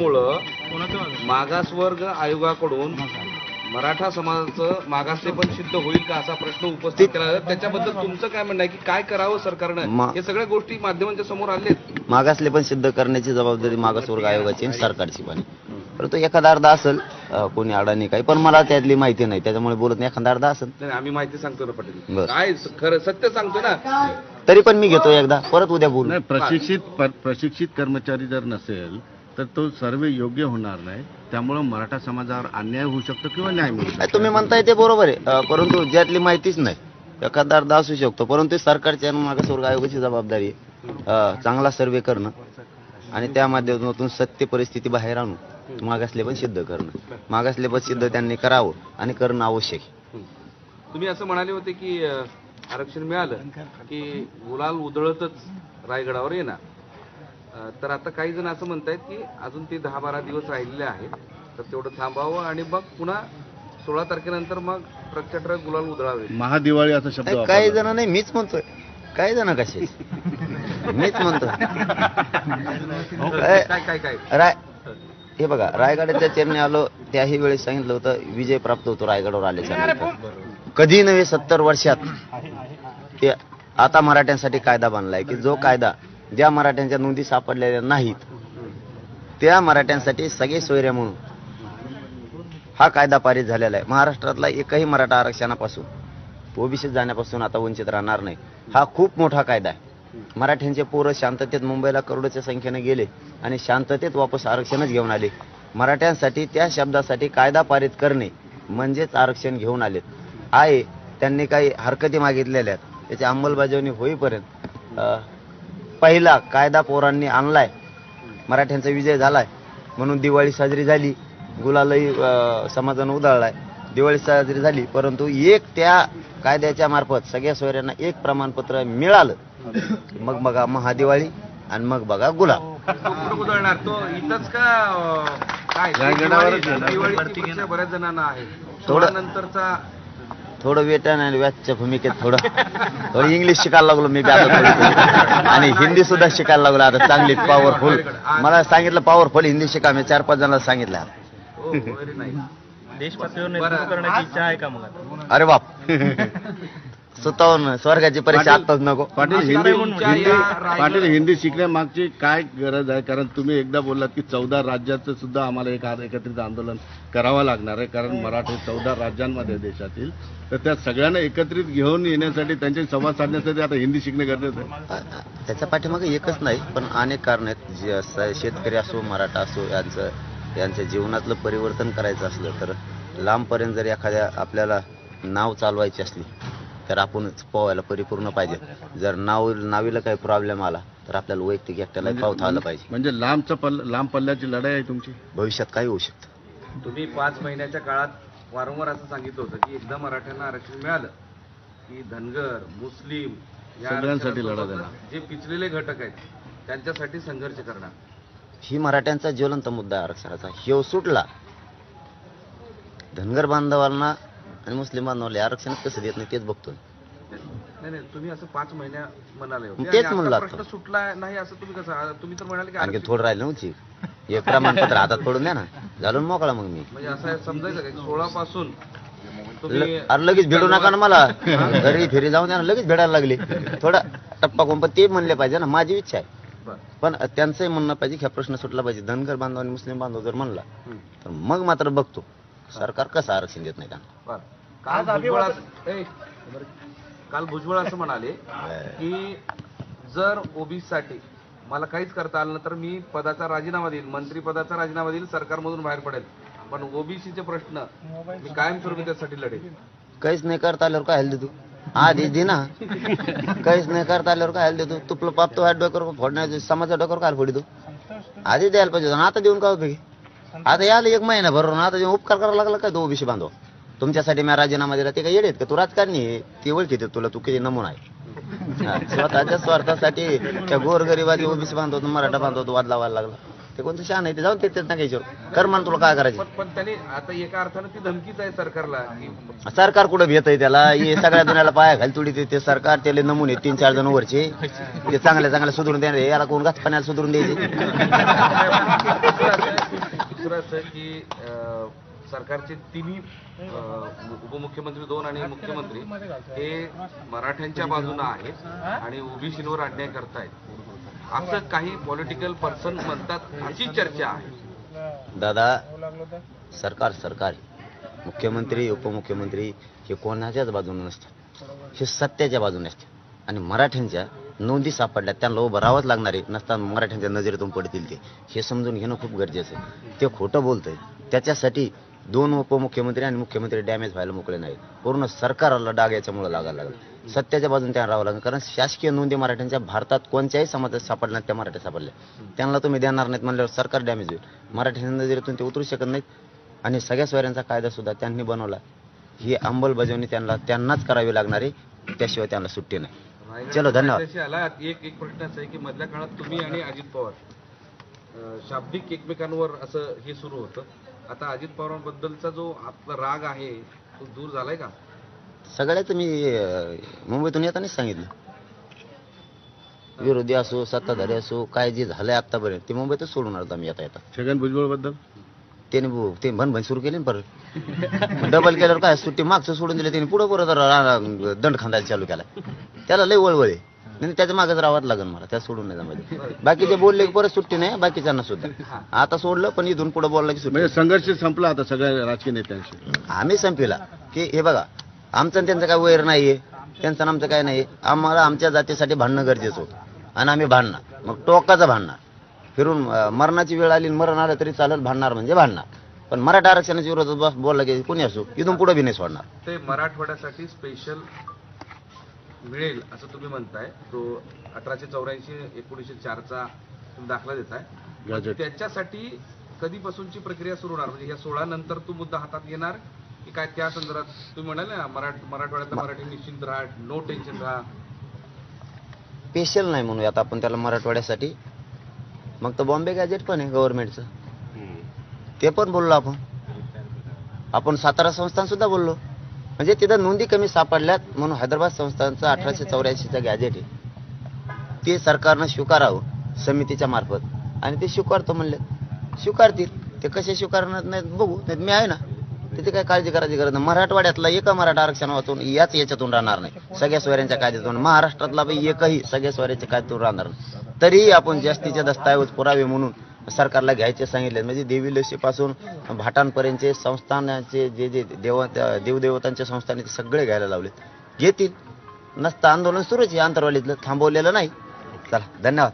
यामुळं मागासवर्ग आयोगाकडून मराठा समाजाचं मागासलेपण सिद्ध होईल का असा प्रश्न उपस्थित केला. त्याच्याबद्दल तुमचं काय म्हणणं आहे की काय करावं सरकारनं? हे सगळ्या गोष्टी माध्यमांच्या समोर आलेत. मागासलेपण सिद्ध करण्याची जबाबदारी मागासवर्ग आयोगाची आणि सरकारची पण. परंतु एखादा अर्धा असेल कोणी अडाणी काही, पण मला त्यातली माहिती नाही त्याच्यामुळे बोलत नाही. एखादा अर्धा असेल नाही, आम्ही माहिती सांगतो ना पाटील, काय खरं सत्य सांगतो ना. तरी पण मी घेतो एकदा, परत उद्या बोलू. प्रशिक्षित कर्मचारी जर नसेल तर तो सर्वे योग्य होणार नाही. त्यामुळे मराठा समाजावर अन्याय होऊ शकतो किंवा न्याय मिळू शकतो. तुम्ही म्हणताय ते बरोबर आहे, परंतु ज्यातली माहितीच नाही एखादा अर्धा असू शकतो. परंतु सरकारची आणि मागासवर्ग आयोगाची जबाबदारी चांगला सर्वे करणं आणि त्या माध्यमातून सत्य परिस्थिती बाहेर आणून मागासलेपण सिद्ध करणं. मागासलेपण सिद्ध त्यांनी करावं आणि करणं आवश्यक. तुम्ही असं म्हणाले होते की आरक्षण मिळालं की गुलाल उधळतच रायगडावर येणार, तर आता काही जण असं म्हणतायत की अजून ते 10-12 दिवस राहिलेले आहेत, तर तेवढं थांबावं आणि मग पुन्हा 16 तारखेनंतर मग प्रचंड गुलाल उधळावे. महादिवाळी असा शब्द काही जण नाही, मीच म्हणतोय. काही जण कसे मीच म्हणतो. काय हे बघा, रायगडाच्या चरणी आलो त्याही वेळेस सांगितलं होतं विजय प्राप्त होतो रायगडावर आल्याच्या नंतर. कधी नव्हे 70 वर्षात ते आता मराठ्यांसाठी कायदा बांधलाय की जो कायदा ज्या मराठ्यांच्या नोंदी सापडलेल्या नाहीत त्या मराठ्यांसाठी सगळे सोयरे म्हणून हा कायदा पारित झालेला आहे. महाराष्ट्रातला एकही मराठा आरक्षणापासून ओबीसीत जाण्यापासून आता वंचित राहणार नाही. हा खूप मोठा कायदा आहे. मराठ्यांचे पोरं शांततेत मुंबईला करोडोच्या संख्येने गेले आणि शांततेत वापस आरक्षणच घेऊन आले. मराठ्यांसाठी त्या शब्दासाठी कायदा पारित करणे म्हणजेच आरक्षण घेऊन आलेत. आहे त्यांनी काही हरकती मागितलेल्या आहेत, त्याची अंमलबजावणी होईपर्यंत पहिला कायदा पोरांनी आणलाय, मराठ्यांचा विजय झालाय म्हणून दिवाळी साजरी झाली, गुलालही समाजानं उधळलाय, दिवाळी साजरी झाली. परंतु एक त्या कायद्याच्या मार्फत सगळ्या सोयऱ्यांना एक प्रमाणपत्र मिळालं, मग बघा महादिवाळी आणि मग बघा गुलाल. उधळणार तो इथंच का काय बऱ्याच जणांना आहे. थोडं नंतरचा थोडं वेतन आणि व्याजच्या भूमिकेत थोडं इंग्लिश शिकायला लागलो मी आणि हिंदी सुद्धा शिकायला लागलो आता चांगली पॉवरफुल. मला सांगितलं पॉवरफुल हिंदी शिका, मी 4-5 जणांना सांगितलं. देश पातळीवर नेतृत्व करण्याची इच्छा आहे का मग? अरे बाप, स्वतःहून स्वर्गाची परीक्षा आताच नको. पाटील हिंदी शिकण्यामागची काय गरज आहे? कारण तुम्ही एकदा बोललात की 14 राज्याचं सुद्धा आम्हाला एक एकत्रित आंदोलन करावं लागणार आहे, कारण मराठी 14 राज्यांमध्ये देशातील, तर त्या सगळ्यांना एकत्रित घेऊन येण्यासाठी त्यांचे संवाद साधण्यासाठी आता हिंदी शिकणे गरजेचं आहे. त्याच्या पाठीमागे एकच नाही पण अनेक कारण आहेत. शेतकरी असो मराठा असो यांच्या जीवनातलं परिवर्तन करायचं असलं तर लांबपर्यंत जर एखाद्या आपल्याला नाव चालवायची असली तर आपणच पोहायला परिपूर्ण पाहिजे. जर नावीला काही प्रॉब्लेम आला तर आपल्याला वैयक्तिक एकट्याला पावता आलं पाहिजे. म्हणजे लांब पल्ल्याची लढाई आहे तुमची. भविष्यात काही होऊ शकतं. तुम्ही 5 महिन्याच्या काळात वारंवार असं सांगितलं होतं की एकदा मराठ्यांना आरक्षण मिळालं की धनगर मुस्लिम सगळ्यांसाठी लढा देणार, जे पिचलेले घटक आहेत त्यांच्यासाठी संघर्ष करणार. ही मराठ्यांचा ज्वलंत मुद्दा आहे आरक्षणाचा. ह्यो सुटला, धनगर बांधवांना आणि मुस्लिम बांधवांना आरक्षण कसं देत नाही तेच बघतोय. नाही तुम्ही असं 5 महिन्या म्हणाले होते, तेच म्हणलं प्रश्न सुटला नाही असं तुम्ही कसं? तुम्ही तर म्हणाले की आणखी थोडं राहिलं नव्हती, एक प्रमाणपत्र हातात पडून द्या ना, झालं मोकळा. मग मी म्हणजे असं समजायचं का 16 पासून लगेच भेटू नका ना, मला घरी फिरी जाऊन द्या ना, लगेच भेटायला लागले. थोडा टप्पा कोण, पण ते म्हणले पाहिजे ना, माझी इच्छा आहे. पण त्यांचंही म्हणणं पाहिजे की हा प्रश्न सुटला पाहिजे. धनगर बांधव आणि मुस्लिम बांधव जर म्हणला तर मग मात्र बघतो सरकार कसं आरक्षण देत नाही त्यांना. काल भुजबळ असं म्हणाले की जर ओबीसी साठी मला काहीच करता आलं तर मी पदाचा राजीनामा देईल, मंत्री पदाचा राजीनामा देईल, सरकारमधून बाहेर पडेल, पण ओबीसीचे प्रश्न मी कायमस्वरूपी त्यासाठी लढेल. काहीच नाही करता आल्यावर काय हल्ली तू आधी दे ना. काहीच नाही करता आल्यावर काय हल्ली तू तुपलं पापतो ह्या डोक्यावर फोडण्याचं समाजा डोक्यावर काय फोडी तू आधी द्यायला पाहिजे. आता देऊन काय उपयोगी? आता याला 1 महिना भरून आता जेव्हा उपकार करायला लागला काय तो ओबीसी बांधव तुमच्यासाठी मी राजीनामा दिला ते काय येडेत का? तू राजकारणी ती ओळखीत तुला, तू किती नमुना आहे. स्वतःच्या स्वार्थासाठी त्या गोरगरिबाची ओबीसी बांधवतो मराठा बांधवतो वाद लावायला लागला. ते कोणतं शान आहे ते? जाऊन तेच ना घ्यायच्यावर कर मान, तुला काय करायचं? पण त्यांनी आता एका अर्थानं ती धमकीच आहे सरकारला. सरकार कुठं भेट आहे त्याला? हे सगळ्या दुनियाला पाया घाल तुडी ते सरकार. त्याला नमुने 3-4 जण वरचे ते चांगल्या सुधरून देणार, याला कोण गाच पाण्याला सुधरून द्यायचे. असं की सरकारचे तिन्ही उपमुख्यमंत्री 2 आणि मुख्यमंत्री हे मराठ्यांच्या बाजूने आहेत आणि ओबीसीवर अन्याय करतायत असं काही पॉलिटिकल पर्सन म्हणतात, अशी चर्चा आहे. दादा, सरकार सरकार आहे. मुख्यमंत्री उपमुख्यमंत्री हे कोणाच्याच बाजूने नसतात, हे सत्याच्या बाजूने असतात. आणि मराठ्यांच्या नोंदी सापडल्या त्यांना उभं राहावंच लागणार आहे, नसताना मराठ्यांच्या नजरेतून पडतील ते, हे समजून घेणं खूप गरजेचं आहे. ते खोटं बोलतंय, त्याच्यासाठी 2 उपमुख्यमंत्री आणि मुख्यमंत्री डॅमेज व्हायला मोकळे नाहीत. पूर्ण सरकारला डाग याच्यामुळे लागायला लागला. सत्याच्या बाजूने त्यांना राहावं लागलं, कारण शासकीय नोंदी मराठ्यांच्या भारतात कोणत्याही समाजात सापडल्या त्या मराठ्या सापडल्या, त्यांना तुम्ही देणार नाहीत म्हणल्यावर सरकार डॅमेज होईल. मराठ्यांच्या नजरेतून ते उतरू शकत नाहीत. आणि सगळ्या सोयऱ्यांचा कायदा सुद्धा त्यांनी बनवला, ही अंमलबजावणी त्यांनाच करावी लागणार आहे, त्याशिवाय त्यांना सुट्टी नाही. चलो, धन्यवाद. आला एक प्रश्न असा आहे की मधल्या काळात तुम्ही आणि अजित पवार शाब्दिक एकमेकांवर असं हे सुरू होतं. आता अजित पवारांबद्दलचा जो आपला राग आहे तो दूर झालाय का? सगळ्याच मी मुंबईतून येतानाच सांगितलं, विरोधी असो सत्ताधारी असो, काय जे झालंय आतापर्यंत ते मुंबईतच सोडून आलो आम्ही येता येता. छगन भुजबळ बद्दल ते भनभन सुरू केली ना परत, डबल केल्यावर काय सुट्टी मागचं सोडून दिलं त्याने, पुढं परत दंड खांदायला चालू केला. त्याला लय वळवळ आहे, नाही त्याच्या मागच राहावं लागेल मला, त्या सोडून नाही जमायचं. बाकीचे बोलले की परत सुट्टी नाही, बाकीच्यांना सुद्धा आता सोडलं, पण इथून पुढे बोललं की सुट्टी. म्हणजे संघर्ष संपला आता सगळ्या राजकीय नेत्यांशी. आम्ही संपला की हे बघा, आमचं आणि त्यांचं काय वैर नाहीये, त्यांचं आमचं काय नाही. आम्हाला आमच्या जातीसाठी भांडणं गरजेचं होतं आणि आम्ही भांडणार, मग टोकाचं भांडणार. फिरून मरणाची वेळ आली, मरण आलं तरी चालेल, भांडणार म्हणजे भांडणार. पण मराठा आरक्षणाच्या विरोधात बोलला की कोणी असो, इथून पुढे बी नाही सोडणार. ते मराठवाड्यासाठी स्पेशल मिळेल असं तुम्ही म्हणताय, तो 1884 1904चा तुम्ही दाखला देताय. गॅजेट. त्याच्यासाठी कधीपासूनची प्रक्रिया सुरू होणार? म्हणजे या 16 नंतर तो मुद्दा हातात घेणार की काय? त्या संदर्भात तुम्ही म्हणाले ना मराठवाड्यातला मराठी निश्चिंत राहा, नो टेन्शन राहा. स्पेशल नाही म्हणूयात आपण त्याला मराठवाड्यासाठी. मग तर बॉम्बे गॅजेट पण आहे गव्हर्नमेंटचं, ते पण बोललो आपण सातारा संस्थान सुद्धा बोललो. म्हणजे तिथं नोंदी कमी सापडल्यात म्हणून हैदराबाद संस्थानचं 1884चं गॅजेट आहे, ते सरकारनं स्वीकारावं समितीच्या मार्फत, आणि ते स्वीकारतो म्हणले स्वीकारतील. ते कसे स्वीकारणार नाहीत बघू, नाही मी आहे ना, तिथे काय काळजी करायची गरज नाही. मराठवाड्यातला एका मराठा आरक्षण वाचून याच्यातून राहणार नाही, सगळ्या सोयऱ्यांच्या कायद्यातून. महाराष्ट्रातला एकही सगळ्या सोयऱ्याच्या कायद्यातून राहणार नाही. तरीही आपण जास्तीचे दस्तावेज पुरावे म्हणून सरकारला घ्यायचे सांगितले. म्हणजे देवी लसीपासून भाटांपर्यंतचे संस्थानाचे जे जे देवदेवतांचे संस्थान सगळे घ्यायला लावले, घेतील. नसतं आंदोलन सुरूच आहे आंतरवालीतलं, थांबवलेलं नाही. चला, धन्यवाद.